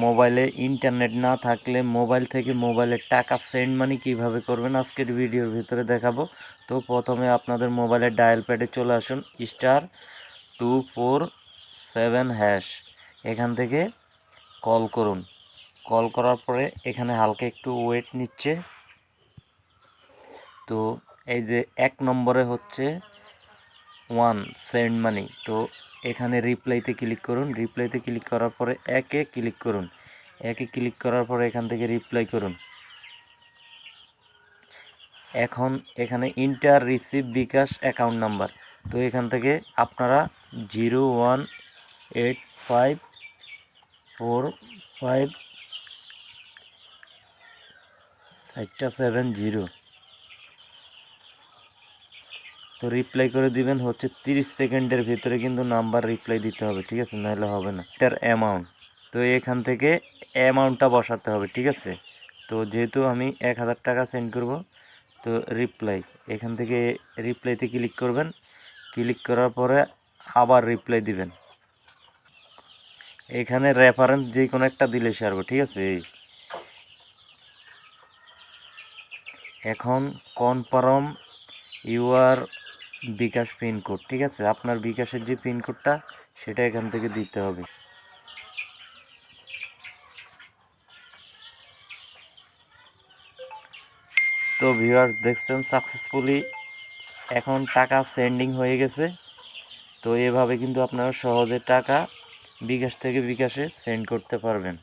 মোবাইলে ইন্টারনেট না থাকলে মোবাইল থেকে মোবাইলে টাকা সেন্ড মানি কিভাবে করবেন আজকের ভিডিওর ভিতরে দেখাবো। তো প্রথমে আপনাদের মোবাইলের ডায়াল প্যাডে চলে আসুন, *247#, এখান থেকে কল করুন। কল করার পরে এখানে হালকা একটু ওয়েট নিচ্ছে। তো এই যে 1 নম্বরে হচ্ছে 1 সেন্ড মানি, তো এখানে রিপ্লাইতে ক্লিক করুন। রিপ্লাইতে ক্লিক করার পরে একে ক্লিক করুন। একে ক্লিক করার পরে এখান থেকে রিপ্লাই করুন। এখন এখানে ইন্টার রিসিভ বিকাশ অ্যাকাউন্ট নাম্বার, তো এখান থেকে আপনারা 018545770, তো রিপ্লাই করে দিবেন হচ্ছে 30 সেকেন্ডের ভিতরে কিন্তু নাম্বার রিপ্লাই দিতে হবে, ঠিক আছে, নাহলে হবে না। এটার অ্যামাউন্ট, তো এখান থেকে অ্যামাউন্টটা বসাতে হবে, ঠিক আছে। তো যেহেতু আমি 1000 টাকা সেন্ড করব, তো রিপ্লাই, এখান থেকে রিপ্লাইতে ক্লিক করবেন। ক্লিক করার পরে আবার রিপ্লাই দিবেন। এখানে রেফারেন্স যে কোনো একটা দিলে সারবে, ঠিক আছে। এখন কনফার্ম ইউআর বিকাশ পিনকোড, ঠিক আছে, আপনার বিকাশের যে পিনকোডটা সেটা এখান থেকে দিতে হবে। তো ভিউয়ার্স দেখছেন সাকসেসফুলি এখন টাকা সেন্ডিং হয়ে গেছে। তো এভাবে কিন্তু আপনারা সহজে টাকা বিকাশ থেকে বিকাশে সেন্ড করতে পারবেন।